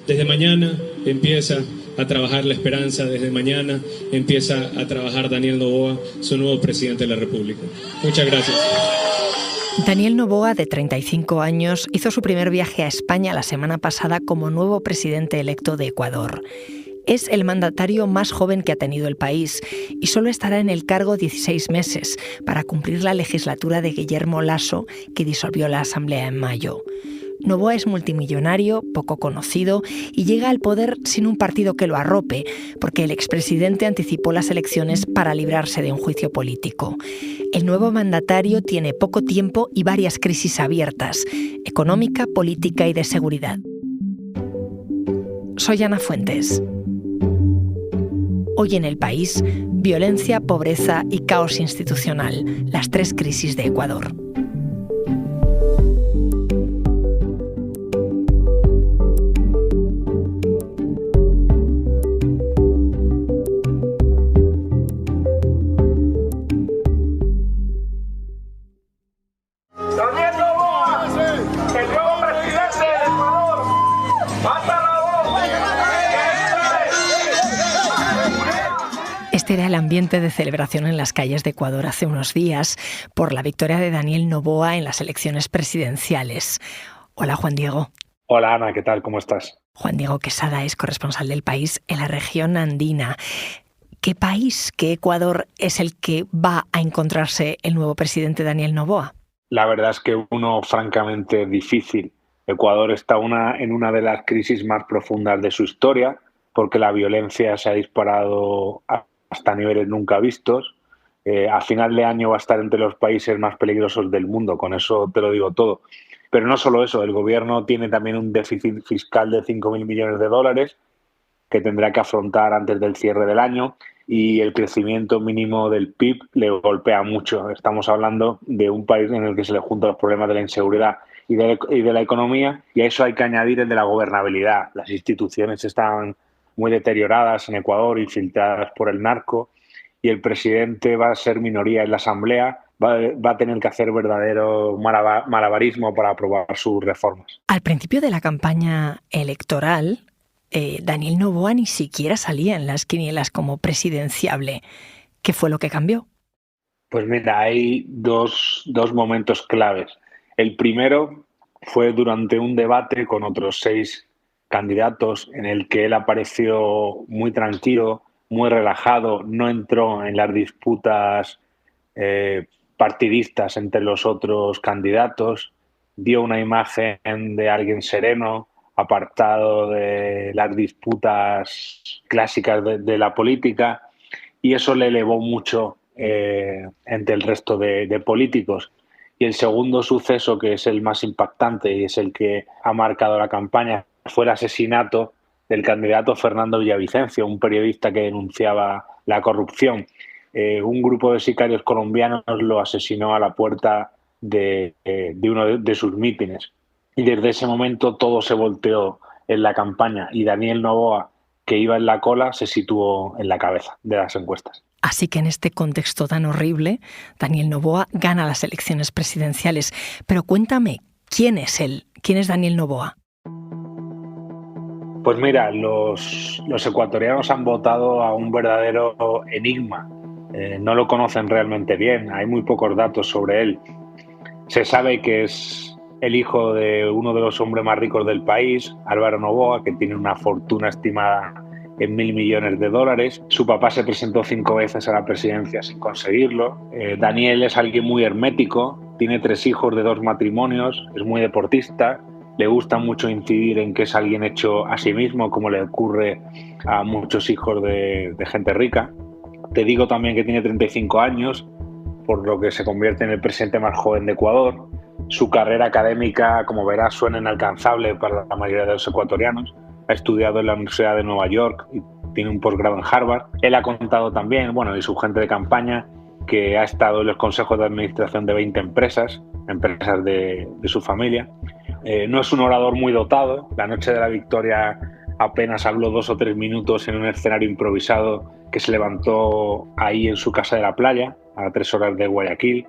Desde mañana empieza a trabajar la esperanza, desde mañana empieza a trabajar Daniel Noboa, su nuevo presidente de la República. Muchas gracias. Daniel Noboa, de 35 años, hizo su primer viaje a España la semana pasada como nuevo presidente electo de Ecuador. Es el mandatario más joven que ha tenido el país y solo estará en el cargo 16 meses para cumplir la legislatura de Guillermo Lasso, que disolvió la Asamblea en mayo. Noboa es multimillonario, poco conocido y llega al poder sin un partido que lo arrope, porque el expresidente anticipó las elecciones para librarse de un juicio político. El nuevo mandatario tiene poco tiempo y varias crisis abiertas: económica, política y de seguridad. Soy Ana Fuentes. Hoy en el país, violencia, pobreza y caos institucional, las tres crisis de Ecuador. Daniel Noboa, el nuevo presidente del Ecuador, mata la voz. Este era el ambiente de celebración en las calles de Ecuador hace unos días por la victoria de Daniel Noboa en las elecciones presidenciales. Hola, Juan Diego. Hola, Ana, ¿qué tal? ¿Cómo estás? Juan Diego Quesada es corresponsal del país en la región andina. ¿Qué país, qué Ecuador es el que va a encontrarse el nuevo presidente Daniel Noboa? La verdad es que uno francamente difícil. Ecuador está en una de las crisis más profundas de su historia, porque la violencia se ha disparado hasta niveles nunca vistos. A final de año va a estar entre los países más peligrosos del mundo, con eso te lo digo todo. Pero no solo eso, el gobierno tiene también un déficit fiscal de 5.000 millones de dólares que tendrá que afrontar antes del cierre del año, y el crecimiento mínimo del PIB le golpea mucho. Estamos hablando de un país en el que se le juntan los problemas de la inseguridad y de la economía, y a eso hay que añadir el de la gobernabilidad. Las instituciones están muy deterioradas en Ecuador, infiltradas por el narco, y el presidente va a ser minoría en la Asamblea, va a tener que hacer verdadero malabarismo para aprobar sus reformas. Al principio de la campaña electoral, Daniel Noboa ni siquiera salía en las quinielas como presidenciable. ¿Qué fue lo que cambió? Pues mira, hay dos momentos claves. El primero fue durante un debate con otros 6 candidatos en el que él apareció muy tranquilo, muy relajado, no entró en las disputas partidistas entre los otros candidatos, dio una imagen de alguien sereno, apartado de las disputas clásicas de la política, y eso le elevó mucho entre el resto de políticos. Y el segundo suceso, que es el más impactante y es el que ha marcado la campaña, fue el asesinato del candidato Fernando Villavicencio, un periodista que denunciaba la corrupción. Un grupo de sicarios colombianos lo asesinó a la puerta de uno de sus mítines. Y desde ese momento todo se volteó en la campaña, y Daniel Noboa, que iba en la cola, se situó en la cabeza de las encuestas. Así que en este contexto tan horrible, Daniel Noboa gana las elecciones presidenciales. Pero cuéntame, ¿quién es él? ¿Quién es Daniel Noboa? Pues mira, los ecuatorianos han votado a un verdadero enigma. No lo conocen realmente bien, hay muy pocos datos sobre él. Se sabe que es el hijo de uno de los hombres más ricos del país, Álvaro Noboa, que tiene una fortuna estimada en 1.000 millones de dólares. Su papá se presentó 5 veces a la presidencia sin conseguirlo. Daniel es alguien muy hermético, tiene 3 hijos de 2 matrimonios, es muy deportista, le gusta mucho incidir en que es alguien hecho a sí mismo, como le ocurre a muchos hijos de gente rica. Te digo también que tiene 35 años, por lo que se convierte en el presidente más joven de Ecuador. Su carrera académica, como verás, suena inalcanzable para la mayoría de los ecuatorianos. Ha estudiado en la Universidad de Nueva York y tiene un posgrado en Harvard. Él ha contado también, y su gente de campaña, que ha estado en los consejos de administración de 20 empresas de su familia. No es un orador muy dotado. La noche de la victoria apenas habló 2 o 3 minutos en un escenario improvisado que se levantó ahí en su casa de la playa, a 3 horas de Guayaquil.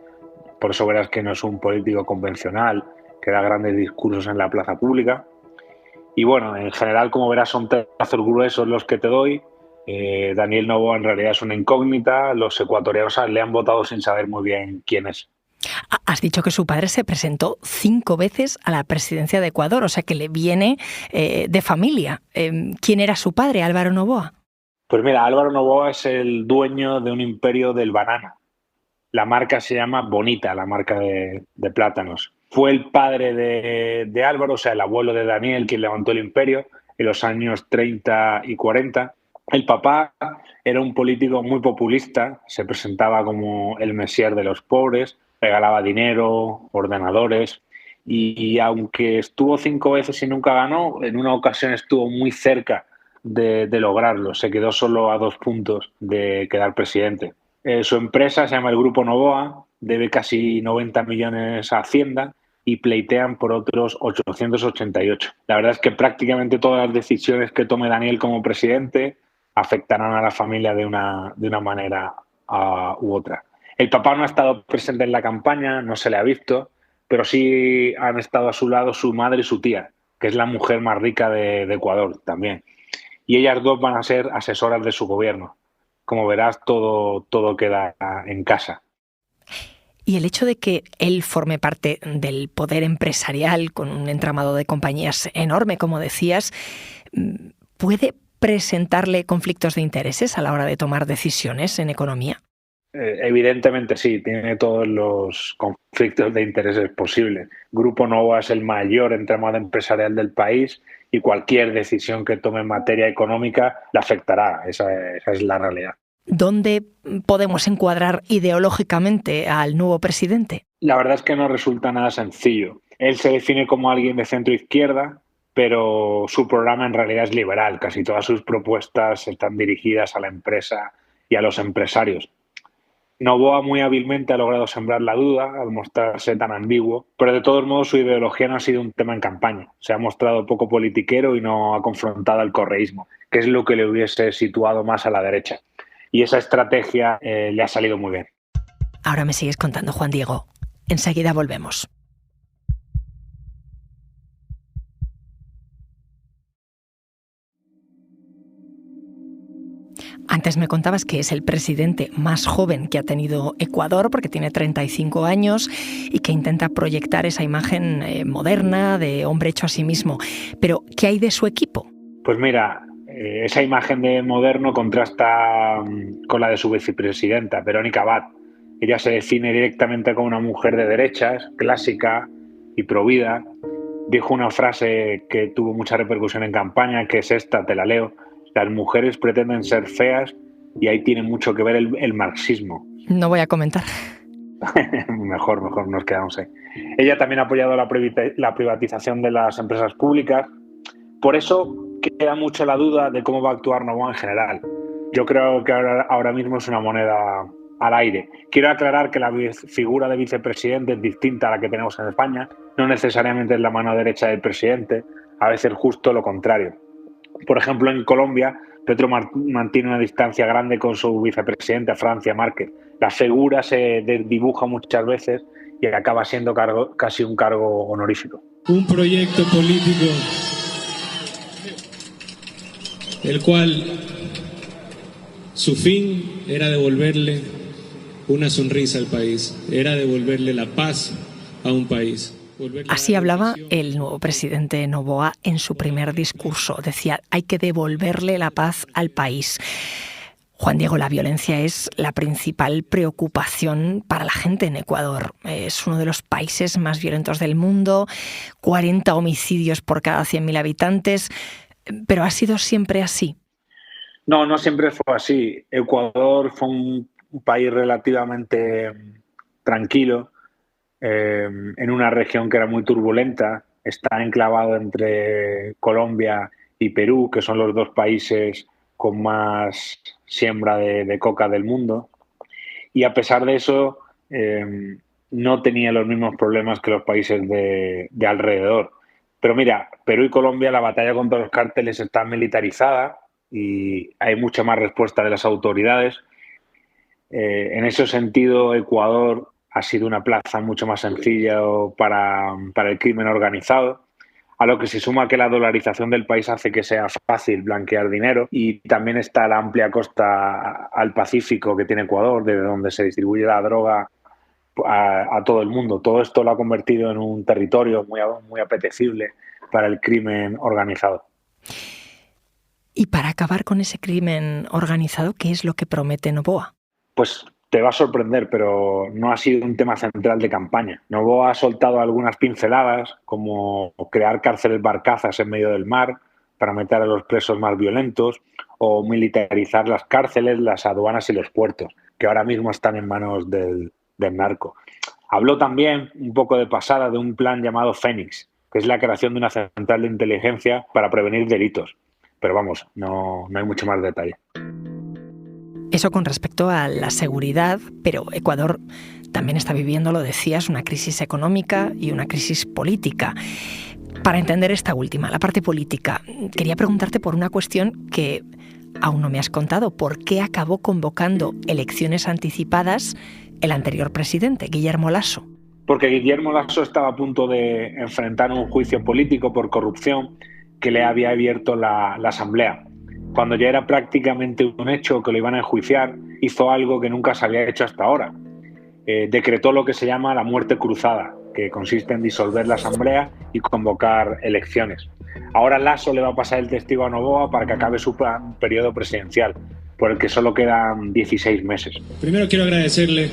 Por eso verás que no es un político convencional que da grandes discursos en la plaza pública. Y bueno, en general, como verás, son trazos gruesos los que te doy. Daniel Noboa en realidad es una incógnita. Los ecuatorianos le han votado sin saber muy bien quién es. Has dicho que su padre se presentó 5 veces a la presidencia de Ecuador, o sea que le viene de familia. ¿Quién era su padre, Álvaro Noboa? Pues mira, Álvaro Noboa es el dueño de un imperio del banano. La marca se llama Bonita, la marca de plátanos. Fue el padre de Álvaro, o sea, el abuelo de Daniel, quien levantó el imperio en los años 30 y 40. El papá era un político muy populista, se presentaba como el mesías de los pobres, regalaba dinero, ordenadores, y aunque estuvo 5 veces y nunca ganó, en una ocasión estuvo muy cerca de lograrlo. Se quedó solo a 2 puntos de quedar presidente. Su empresa se llama el Grupo Noboa, debe casi 90 millones a Hacienda y pleitean por otros 888. La verdad es que prácticamente todas las decisiones que tome Daniel como presidente afectarán a la familia de una manera u otra. El papá no ha estado presente en la campaña, no se le ha visto, pero sí han estado a su lado su madre y su tía, que es la mujer más rica de Ecuador también. Y ellas dos van a ser asesoras de su gobierno. Como verás, todo queda en casa. Y el hecho de que él forme parte del poder empresarial con un entramado de compañías enorme, como decías, ¿puede presentarle conflictos de intereses a la hora de tomar decisiones en economía? Evidentemente sí, tiene todos los conflictos de intereses posibles. Grupo Novoa es el mayor entramado empresarial del país y cualquier decisión que tome en materia económica le afectará. Esa es la realidad. ¿Dónde podemos encuadrar ideológicamente al nuevo presidente? La verdad es que no resulta nada sencillo. Él se define como alguien de centro izquierda, pero su programa en realidad es liberal. Casi todas sus propuestas están dirigidas a la empresa y a los empresarios. Noboa muy hábilmente ha logrado sembrar la duda al mostrarse tan ambiguo, pero de todos modos su ideología no ha sido un tema en campaña. Se ha mostrado poco politiquero y no ha confrontado al correísmo, que es lo que le hubiese situado más a la derecha. Y esa estrategia le ha salido muy bien. Ahora me sigues contando, Juan Diego. Enseguida volvemos. Antes me contabas que es el presidente más joven que ha tenido Ecuador, porque tiene 35 años y que intenta proyectar esa imagen moderna de hombre hecho a sí mismo. Pero, ¿qué hay de su equipo? Pues mira, esa imagen de moderno contrasta con la de su vicepresidenta, Verónica Abad. Ella se define directamente como una mujer de derechas, clásica y provida. Dijo una frase que tuvo mucha repercusión en campaña, que es esta, te la leo: las mujeres pretenden ser feas y ahí tiene mucho que ver el marxismo. No voy a comentar. mejor, nos quedamos ahí. Ella también ha apoyado la privatización de las empresas públicas. Por eso queda mucho la duda de cómo va a actuar Noboa en general. Yo creo que ahora mismo es una moneda al aire. Quiero aclarar que la figura de vicepresidente es distinta a la que tenemos en España. No necesariamente es la mano derecha del presidente, a veces justo lo contrario. Por ejemplo, en Colombia, Petro mantiene una distancia grande con su vicepresidente, Francia Márquez. La figura se desdibuja muchas veces y acaba siendo casi un cargo honorífico. Un proyecto político el cual su fin era devolverle una sonrisa al país, era devolverle la paz a un país. Así hablaba el nuevo presidente Noboa en su primer discurso. Decía, hay que devolverle la paz al país. Juan Diego, la violencia es la principal preocupación para la gente en Ecuador. Es uno de los países más violentos del mundo, 40 homicidios por cada 100.000 habitantes. ¿Pero ha sido siempre así? No, no siempre fue así. Ecuador fue un país relativamente tranquilo, en una región que era muy turbulenta. Está enclavado entre Colombia y Perú, que son los dos países con más siembra de coca del mundo. Y a pesar de eso, no tenía los mismos problemas que los países de alrededor. Pero mira, Perú y Colombia, la batalla contra los cárteles está militarizada y hay mucha más respuesta de las autoridades. En ese sentido, Ecuador ha sido una plaza mucho más sencilla para el crimen organizado. A lo que se suma que la dolarización del país hace que sea fácil blanquear dinero, y también está la amplia costa al Pacífico que tiene Ecuador, desde donde se distribuye la droga a todo el mundo. Todo esto lo ha convertido en un territorio muy apetecible para el crimen organizado. Y para acabar con ese crimen organizado, ¿qué es lo que promete Noboa? Pues te va a sorprender, pero no ha sido un tema central de campaña. Noboa ha soltado algunas pinceladas, como crear cárceles barcazas en medio del mar para meter a los presos más violentos, o militarizar las cárceles, las aduanas y los puertos, que ahora mismo están en manos del narco. Habló también, un poco de pasada, de un plan llamado Fénix, que es la creación de una central de inteligencia para prevenir delitos. Pero vamos, no hay mucho más detalle. Eso con respecto a la seguridad, pero Ecuador también está viviendo, lo decías, una crisis económica y una crisis política. Para entender esta última, la parte política, quería preguntarte por una cuestión que aún no me has contado. ¿Por qué acabó convocando elecciones anticipadas el anterior presidente, Guillermo Lasso? Porque Guillermo Lasso estaba a punto de enfrentar un juicio político por corrupción que le había abierto la Asamblea. Cuando ya era prácticamente un hecho que lo iban a enjuiciar, hizo algo que nunca se había hecho hasta ahora. Decretó lo que se llama la muerte cruzada, que consiste en disolver la Asamblea y convocar elecciones. Ahora Lasso le va a pasar el testigo a Noboa para que acabe su periodo presidencial, por el que solo quedan 16 meses. Primero quiero agradecerle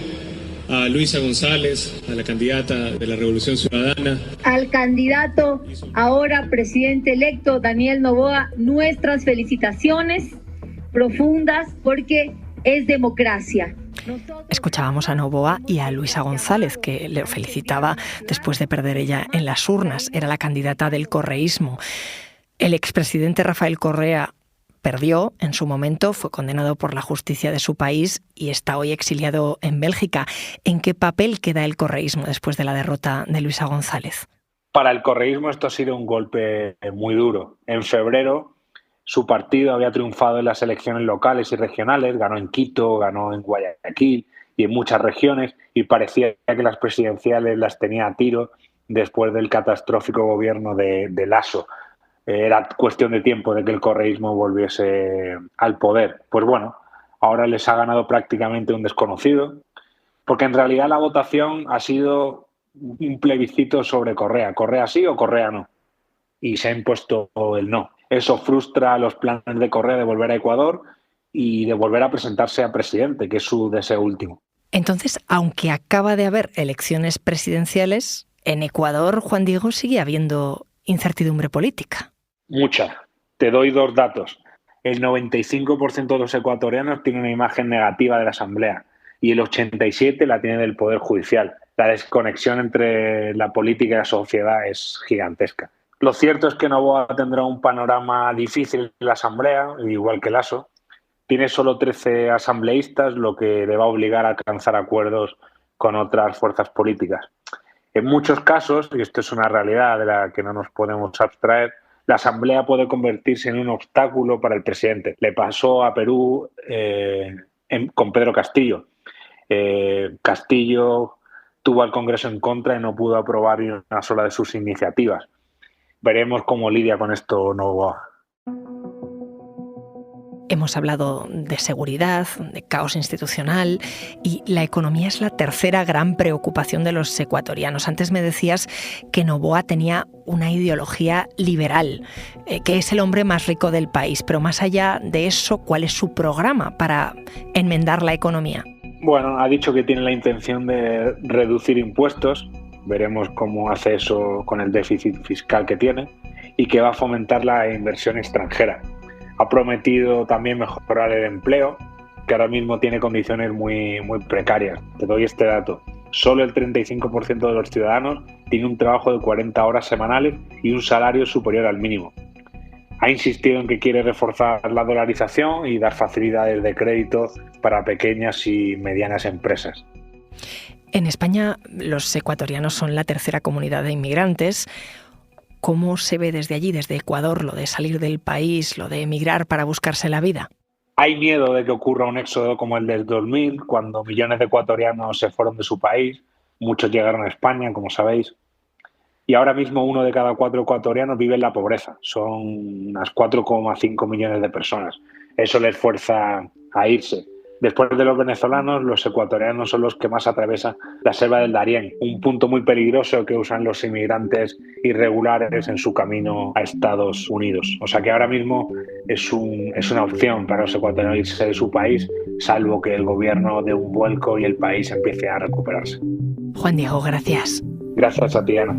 a Luisa González, a la candidata de la Revolución Ciudadana, al candidato ahora presidente electo Daniel Noboa, nuestras felicitaciones profundas, porque es democracia. Escuchábamos a Noboa y a Luisa González, que le felicitaba después de perder ella en las urnas. Era la candidata del correísmo. El expresidente Rafael Correa perdió en su momento, fue condenado por la justicia de su país y está hoy exiliado en Bélgica. ¿En qué papel queda el correísmo después de la derrota de Luisa González? Para el correísmo esto ha sido un golpe muy duro. En febrero su partido había triunfado en las elecciones locales y regionales, ganó en Quito, ganó en Guayaquil y en muchas regiones, y parecía que las presidenciales las tenía a tiro después del catastrófico gobierno de Lasso. Era cuestión de tiempo de que el correísmo volviese al poder. Pues bueno, ahora les ha ganado prácticamente un desconocido, porque en realidad la votación ha sido un plebiscito sobre Correa. Correa sí o Correa no. Y se ha impuesto el no. Eso frustra los planes de Correa de volver a Ecuador y de volver a presentarse a presidente, que es su deseo último. Entonces, aunque acaba de haber elecciones presidenciales, en Ecuador, Juan Diego, sigue habiendo incertidumbre política. Mucha. Te doy 2 datos. El 95% de los ecuatorianos tiene una imagen negativa de la Asamblea y el 87% la tiene del Poder Judicial. La desconexión entre la política y la sociedad es gigantesca. Lo cierto es que Noboa tendrá un panorama difícil en la Asamblea, igual que Lasso. Tiene solo 13 asambleístas, lo que le va a obligar a alcanzar acuerdos con otras fuerzas políticas. En muchos casos, y esto es una realidad de la que no nos podemos abstraer, la Asamblea puede convertirse en un obstáculo para el presidente. Le pasó a Perú con Pedro Castillo. Castillo tuvo al Congreso en contra y no pudo aprobar ni una sola de sus iniciativas. Veremos cómo lidia con esto Noboa. Hemos hablado de seguridad, de caos institucional, y la economía es la tercera gran preocupación de los ecuatorianos. Antes me decías que Noboa tenía una ideología liberal, que es el hombre más rico del país, pero más allá de eso, ¿cuál es su programa para enmendar la economía? Bueno, ha dicho que tiene la intención de reducir impuestos, veremos cómo hace eso con el déficit fiscal que tiene, y que va a fomentar la inversión extranjera. Ha prometido también mejorar el empleo, que ahora mismo tiene condiciones muy precarias. Te doy este dato. Solo el 35% de los ciudadanos tiene un trabajo de 40 horas semanales y un salario superior al mínimo. Ha insistido en que quiere reforzar la dolarización y dar facilidades de crédito para pequeñas y medianas empresas. En España, los ecuatorianos son la tercera comunidad de inmigrantes. ¿Cómo se ve desde allí, desde Ecuador, lo de salir del país, lo de emigrar para buscarse la vida? Hay miedo de que ocurra un éxodo como el del 2000, cuando millones de ecuatorianos se fueron de su país. Muchos llegaron a España, como sabéis. y ahora mismo 1 de cada 4 ecuatorianos vive en la pobreza. Son unas 4,5 millones de personas. Eso les fuerza a irse. Después de los venezolanos, los ecuatorianos son los que más atraviesan la selva del Darién, un punto muy peligroso que usan los inmigrantes irregulares en su camino a Estados Unidos. O sea que ahora mismo es una opción para los ecuatorianos irse de su país, salvo que el gobierno dé un vuelco y el país empiece a recuperarse. Juan Diego, gracias. Gracias a ti, Ana.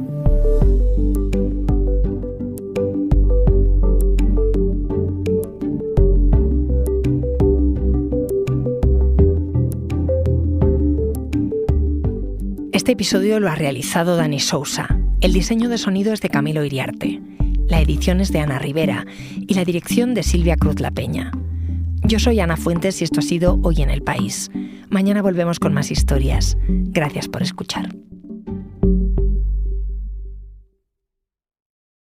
Este episodio lo ha realizado Dani Sousa. El diseño de sonido es de Camilo Iriarte. La edición es de Ana Rivera y la dirección de Silvia Cruz La Peña. Yo soy Ana Fuentes y esto ha sido Hoy en el País. Mañana volvemos con más historias. Gracias por escuchar.